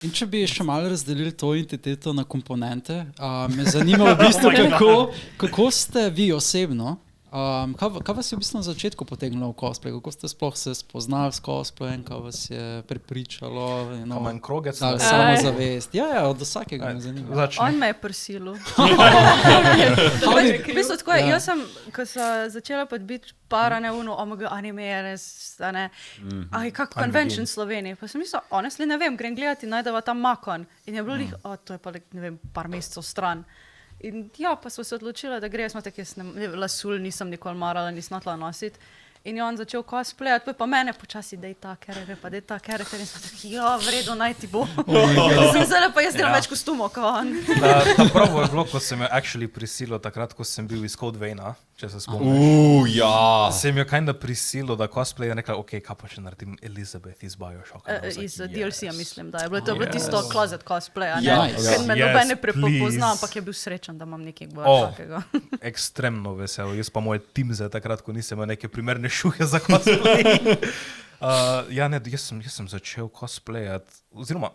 In če bi še malo razdelili to entiteto na komponente, me zanima v bistvu, kako ste vi osebno, kaj vas je v bistvu na začetku potegnilo v cosplay, kako ste sploh se spoznali s cosplayem, kaj vas je prepričalo, Kamen krogec, samozavest. Ja, od vsakega me zanima. On me je prisilil. V bistvu tako je, jaz sem, ko sem začela biti parane anime, kak convention Sloveniji, pa sem mislila, honestly ne vem, grem gledati, najdeva tam Makon in je bilo to je pa ne vem, par mesecev stran. In ja, pa smo se odločili, da gre, jaz lasul nisem nikoli marala, nisem notla nositi. In je on začel cosplayati, pa mene počasi, dej ta karakter, in smo tako, v redu, naj ti bo. Zdaj pa jaz delam več kostumov, kot on. Ta pravo je bilo, ko sem jo actually prisilil, takrat, ko sem bil iz Code Veina, če se spomniš. Sem jo kinda prisilil, da cosplay je rekla, ok, kaj pa še naredim Elizabeth iz Bioshocka. Iz DLC-ja mislim, da je bilo to tisto closet cosplay, Ker me noben ne prepozna, ampak je bil srečen, da imam nekaj takega. Ekstremno vesel, jaz pa moj tim za takrat, ko nisem imel neke primerne šuhe za cosplay. Jaz sem začel cosplayati, oziroma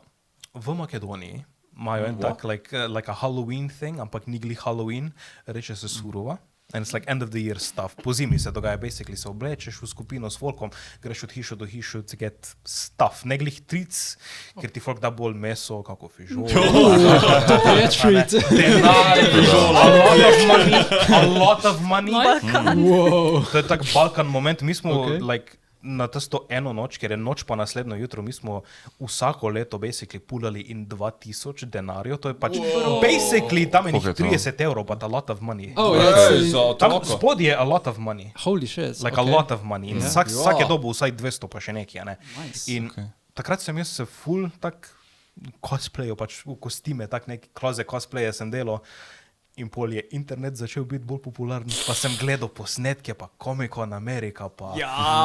v Makedoniji imajo en tak, like a Halloween thing, ampak ni glih Halloween, reče se Surova. And it's like end of the year stuff. Po zimi se dogaja, basically se oblečeš v skupino s folkom, greš od hišo do hišo to get stuff. Ne glih tric, ker ti folk da bolj meso, kako fižol. To je treat. Denar, fižol, a lot of money. To je tak Balkan moment. Mi smo like na testo eno noč, ker je noč pa naslednjo jutro, mi smo vsako leto basically pulali in 2000 denarjev, to je pač basically tam je 30 evrov, but a lot of money. Tam spod je a lot of money. Holy shit. Like a lot of money. In vsak je dobil vsaj 200 pa še nekaj, ne. In takrat sem jaz se full tak cosplayo, pač v kostime, tak neki kloze cosplaye sem delal. In pol je internet začel biti bolj popularen, pa sem gledal posnetke, pa Comic-Con America, pa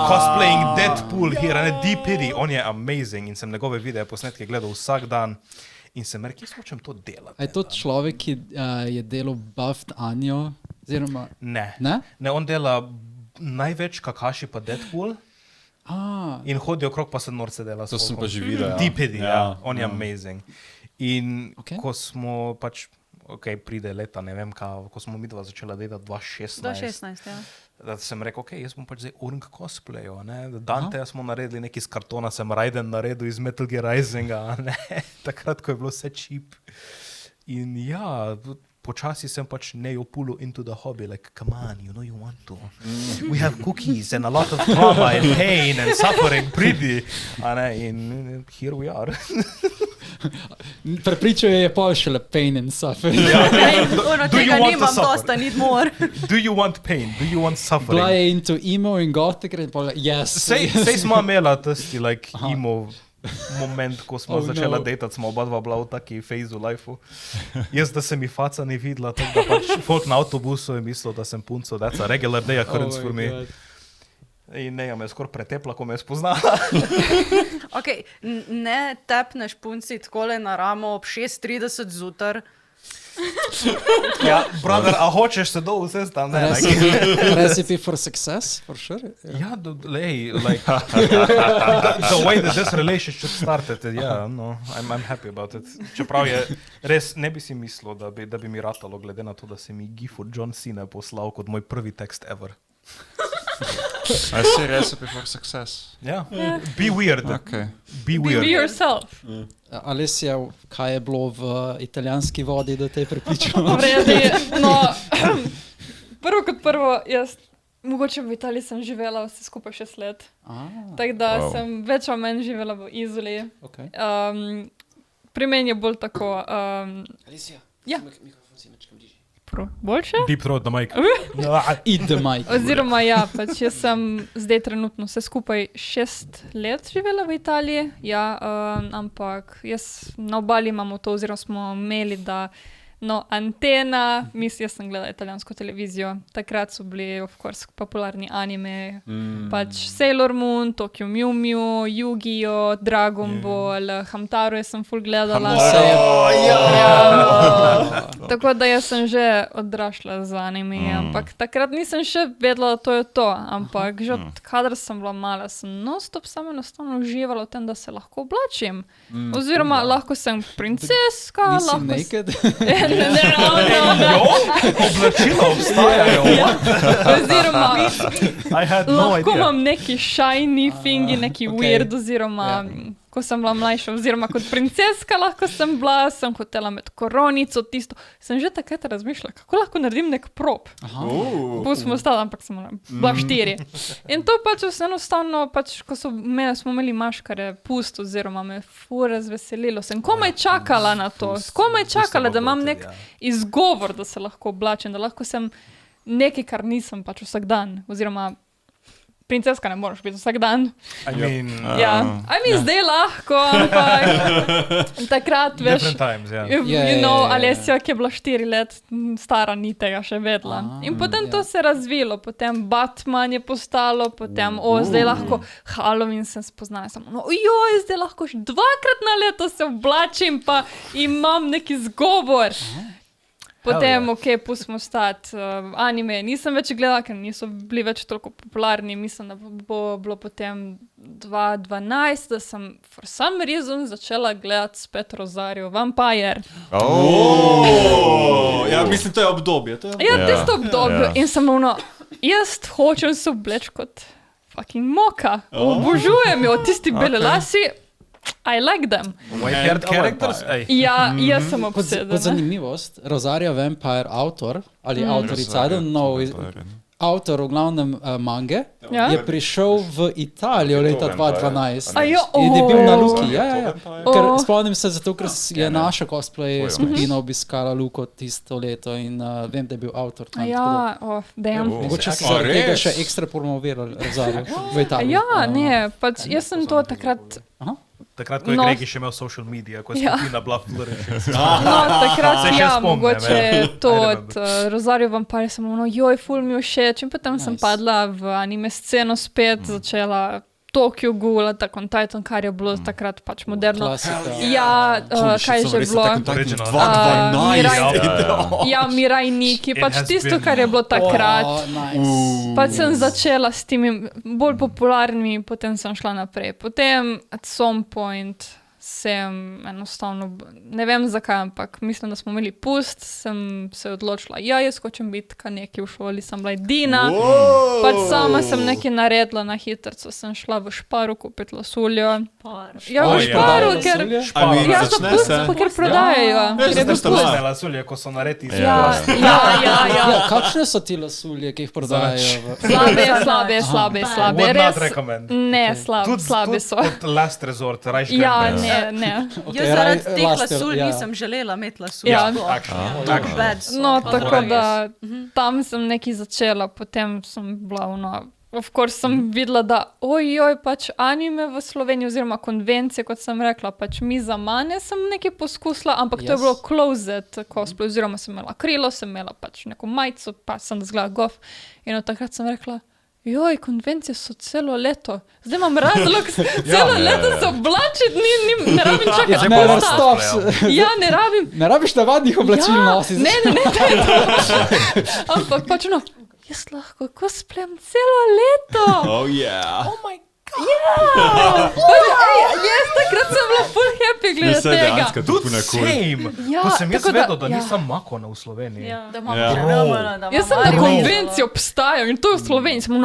cosplaying Deadpool here, Deep Pity, on je amazing in sem njegove videe posnetke gledal vsak dan in sem rekel, jaz hočem to delati. A je to človek, ki je delal Buffed Anjo? Ne, on dela največ Kakashi pa Deadpool in hodi okrog pa se norce dela. To sem pa že videl. Deep Pity, on je amazing. In ko smo pač pride leta, ne vem kaj, ko smo midva začela delati 2016. Da sem rekel, jaz bom pač zdaj Urg cosplayo, ne. Danteja smo naredili nekaj iz kartona, sem Raiden naredil iz Metal Gear Risinga, ne. Takrat, ko je bilo vse cheap. In ja, počasi sem pač pull into the hobby, like, come on, you know you want to. We have cookies and a lot of trauma and pain and suffering, pridi. In here we are. Prepričal je pol šele pain and suffering. Tega nimam dosta, need more. Do you want pain? Do you want suffering? Bila je into emo in gothic in pol, yes. Sej smo imela tisti like emo moment, ko smo začela datati, smo oba dva bila v taki phase v lifeu. Jaz, da se mi faca ni videla, tako da pač folk na avtobusu je mislil, da sem punco, that's a regular day occurrence for me. In Neja me je skoraj pretepla, ko me je spoznala. Ne tepneš punci takole na ramo ob 6:30 zjutraj. Ja, brother, a hočeš se dol vse tam, ne? Recipe for success, for sure. Ja, like, the way that this relationship started, I'm happy about it. Čeprav je res, ne bi si mislil, da bi mi ratalo, glede na to, da si mi gifu John Cena poslal kot moj prvi tekst ever. I say recipe for success. Yeah. Be weird. Okay. Be weird. Be yourself. Alessia, kaj je bilo v italijanski vodi, da te je prepričalo? Prvo kot prvo, jaz mogoče v Italiji sem živela vse skupaj 6 let. Tako da sem več ali manj živela v Izoli. Pri meni je bolj tako... Alessia, mikrofon si mečkam bližje. Boljše? Deep throat the mic. Eat the mic. Oziroma pač jaz sem zdaj trenutno vse skupaj 6 let živela v Italiji, ampak jaz na obali imamo to, oziroma smo imeli, da No, Antena, jaz sem gledala italijansko televizijo, takrat so bili, of course, popularni anime, pač Sailor Moon, Tokyo Mew Mew, Yu-Gi-Oh, Dragon Ball, Hamtaro sem ful gledala. Tako da jaz sem že odrašla z anime, ampak takrat nisem še vedela, da to je to, ampak že od kadar sem bila mala, sem non-stop samo enostavno uživala v tem, da se lahko oblačim. Oziroma, lahko sem princeska, lahko... Nisi naked? Oblačila obstajajo. Oziroma, lahko imam neki shiny thingi, neki weird, oziroma, ko sem bila mlajša, oziroma kot princeska lahko sem bila, sem hotela med koronico, tisto. Sem že takrat razmišljala, kako lahko naredim nek prop. Pustimo ostalo, ampak sem bila 4. In to pač vse enostavno, pač, ko smo imeli maškare pust, oziroma me ful razveselilo. Sem komaj čakala na to, komaj čakala, da imam nek izgovor, da se lahko oblačim, da lahko sem nekaj, kar nisem pač vsak dan, oziroma princeska ne moraš biti vsak dan. Zdaj lahko, ampak takrat, veš, Alessia, ki je bila 4 let stara, ni tega še vedela. In potem to se razvilo, potem Batman je postalo, potem, zdaj lahko Halloween sem spoznala, zdaj lahko 2-krat na leto se oblačim, pa imam neki izgovor. Potem, pustimo stati, anime nisem več gledala, ker niso bili več toliko popularni, mislim, da bo bilo potem 2012, da sem for some reason začela gledati spet Rosario Vampire. Ja, mislim, to je obdobje. Tisto obdobje. In sem jaz hočem se obleči kot fucking moka. Obožujem jo, tisti bele lasi. I like them. White-haired characters? Ja, jaz sem obsedena. Kot zanimivost, Rosario Vampire avtor, ali avtorica, I don't know, avtor v glavnem mange, je prišel v Italijo leta 2012 in je bil na Luki. Ker spomnim se, zato ker je naša cosplay skupina obiskala Luko tisto leto in vem, da je bil avtor tam. Mogoče se zaradi tega še ekstra promovirali Rosario v Italiji. Ja, ne, pač jaz sem to takrat... Takrat, ko je Gregi še imel social media, ko je skupina bila flourishing. Takrat mogoče to od Rosario Vampire sem ful mi všeč in potem sem padla v anime sceno spet, začela Tokyo Ghoul, Attack on Titan, kar je bilo takrat pač moderno. Ja, kaj je že bilo? Mirai Nikki, pač tisto, kar je bilo takrat. Pač sem začela s temi bolj popularnimi, potem sem šla naprej. Potem, at some point, sem enostavno, ne vem zakaj, ampak mislim, da smo imeli pust, sem se odločila, jaz hočem biti kar nekaj v šoli, sem bila edina, pač sama sem nekaj naredila na hitrco, sem šla v Šparu kupiti lasuljo. Ja, v Šparu, ker ker prodajajo. Ker je dostopne lasulje, ko so naredi iz plasta. Ja, kakšne so ti lasulje, ki jih prodajajo? Slabe. Would not recommend. Ne, slabe so. Od last resort, rajš Ne. Jaz zaradi teh lasulj nisem želela imeti lasulj. No, tako da tam sem nekaj začela, potem sem bila of course sem videla, da pač anime v Sloveniji oziroma konvencije, kot sem rekla, pač mi za mane sem nekaj poskusila, ampak to je bilo closet cosplay, oziroma sem imela krilo, sem imela pač neko majico, pa sem zgleda gof in od takrat sem rekla, konvencije so celo leto. Zdaj imam razlog celo leto se oblačiti, ne rabim čakati posta. Ja, ne rabim. Ne rabiš navadnih oblačil nositi. Ne, to je to. Ampak pač jaz lahko cosplajem celo leto. Oh my God. Jaz takrat sem bila full happy glede tega. Tudi same. Ko sem jaz vedel, da nisem makona v Sloveniji. Jaz sem na konvenciji obstajal in to je v Sloveniji. Sem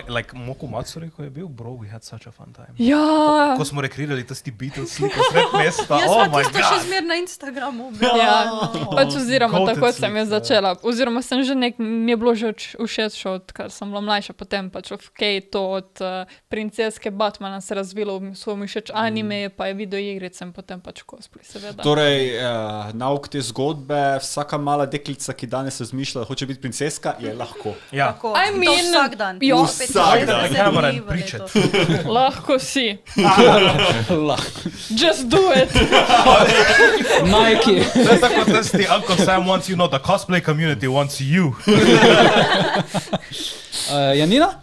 like Moku Matsuri, ko je bil, bro, we had such a fun time. Ja. Ko smo rekreirali tisti Beatles sliko sred mesta. Jaz sem tisto še zmer na Instagramu. Pač oziroma tako sem jaz začela. Oziroma sem že mi je bilo že všeč, odkar sem bila mlajša, potem pač to od princeske Batmana se razvilo, so mi všeč anime, pa je videoigrice in potem pač cosplay, seveda. Torej, nauk te zgodbe, vsaka mala deklica, ki danes razmišlja, da hoče biti princeska, je lahko. Ja. Tako, I in to mean, vsak dan. ja. Vsak dan na kamera in pričati. Lahko si. Just do it. Nike. To je tako, da ti Uncle Sam wants you, the cosplay community wants you. Janina?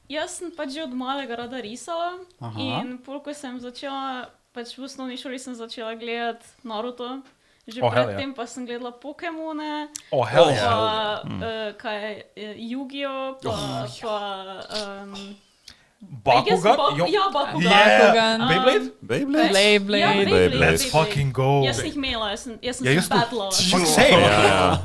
Jaz sem pač že od malega rada risala. Aha. In ko sem začela, pač v osnovni šoli sem začela gledati Naruto. Že Oh, hell predtem pa sem gledala Pokemone, Oh, hell pa yeah. kaj je Yu-Gi-Oh, pa Bakugan? Ja, Bakugan. Bakugan. Beyblade? Beyblade? Beyblade. Let's fucking go. Jaz sem jih imela, jaz sem Ja, se battla. Same.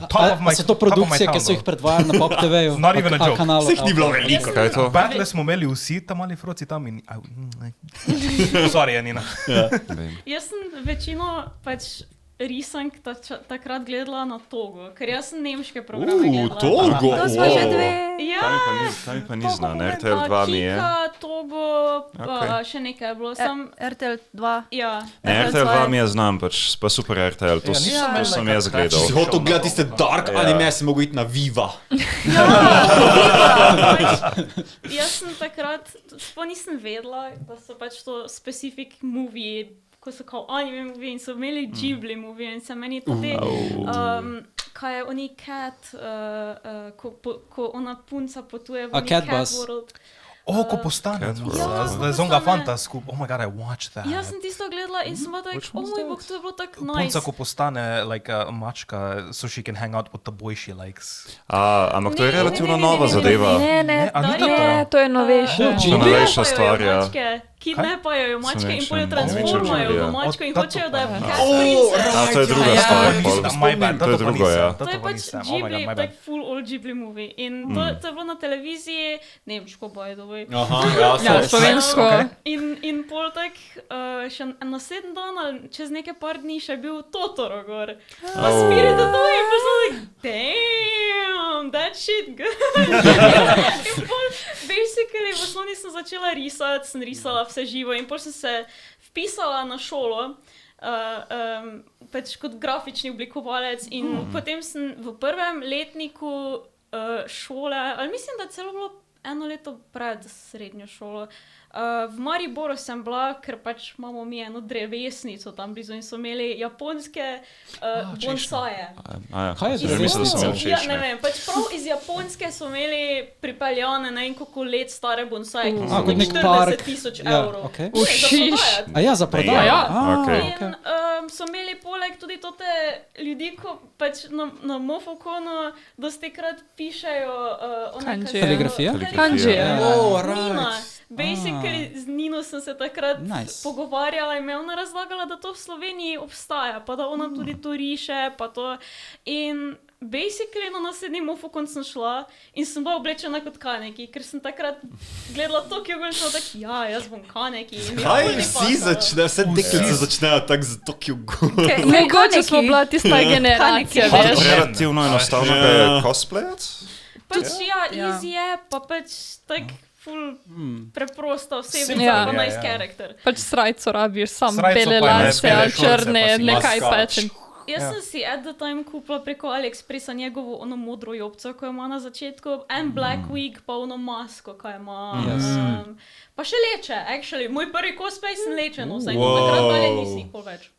Top of my So to produkcije, ki so jih predvajali na Pop TV-ju? Not even a joke. Kanalu. Vseh ni bilo veliko. Kaj je to? Battle smo imeli vsi tam mali froci tam in... Sorry, Janina. Jaz sem večino pač risank takrat gledala na Togo, ker jaz sem nemške programe gledala. Togo? To smo že dve. Ja, Tam mi pa ni znan, RTL 2 mi je. Kika, Togo, pa še nekaj je bilo. RTL 2. Ja. Ne, RTL 2 mi je znan, pač pa super RTL, to sem jaz Če gledal. si hotel gledati tiste dark anime, si mogel iti na Viva. Jaz sem takrat, sploh nisem vedela, da so pač to specific movie, ko so kao anime movie in so imeli Ghibli movie in se meni tudi, kaj je oni Cat, ko ona punca potuje v oni Cat Cat Bus. World. Ko postane. Ja, Zdaj zonga fanta skup. Oh my god, I watched that. Jaz sem tisto gledala in sem bila tak, oh moj bog, to je bilo tako Punca, nice. ko postane like a mačka, so she can hang out with the boy she likes. Ampak to je relativno nova zadeva. Ne, a ni to ne, to je novejše. To je novejša stvar, ja. Kidnapajo jo mačke in potem jo Sem transformajo rečen, v ja. mačko in hočejo, da je cat Oh, princess. To je druga stvar. My bad, To je drugo, ja. To je pač Ghibli, tak full old Ghibli movie. In to je bilo na televiziji, nemško by the way. Aha, Ja, slovensko. In pol tak, še naslednji dan ali čez nekaj par dni še bil Totoro gor. Pa Spirit of the Way, pa sem like, damn, that shit good. In pol, basically, v osnovni sem začela risati, sem risala vse živo in pol sem se vpisala na šolo, pač kot grafični oblikovalec in potem sem v prvem letniku šole, ali mislim, da celo bilo eno leto pred srednjo šolo. V Mariboru sem bila, ker pač imamo mi eno drevesnico tam blizu in so imeli japonske bonsaje. Kaj je Že mislil, da sem drevesnica? všeč, Ja, ne vem, pač prav iz Japonske so imeli pripeljane ne vem koliko let stare bonsaje, ki so kot nek 40 park. tisoč Ja, evrov. okej. Ne, za prodajati. A ja, za prodajo? Ja. Okej. In so imeli poleg tudi tote ljudi, ko pač na Mofokonu dostikrat pišejo Kanji. Kaligrafija? Kanji, ja. Oh, Nina. right. Basically, z Nino sem se takrat Nice. pogovarjala in me ona razlagala, da to v Sloveniji obstaja, pa da ona tudi to riše, pa to. In basically na naslednji Mofokon sem šla in sem bila oblečena kot Kaneki, ker sem takrat gledala Tokyo Ghoul in sem tak, ja, jaz bom Kaneki. In mi je Kaj ful vsi pasalo. začnejo, vse deklice začnejo tako z Tokyo Ghoul. Mogoče smo bila tista generacija, veš. Relativno enostavno ga je cosplayati. Pač ja, Ja. easy je, pa pač tak ful preprosto osebno, Ja. pa nice Ja. character. Pač srajco rabiš, sam Srajco bele pa ne, lase bele ali šorce črne, pa si nekaj maska. pečen. Jaz sem si at the time kupila preko AliExpressa njegovo ono modro jobco, ko ima na začetku, en black wig, pa ono masko, kaj ima. Pa še leče, actually. Moj prvi cosplay sem leče nosa in takrat dalje nisem nikoli več.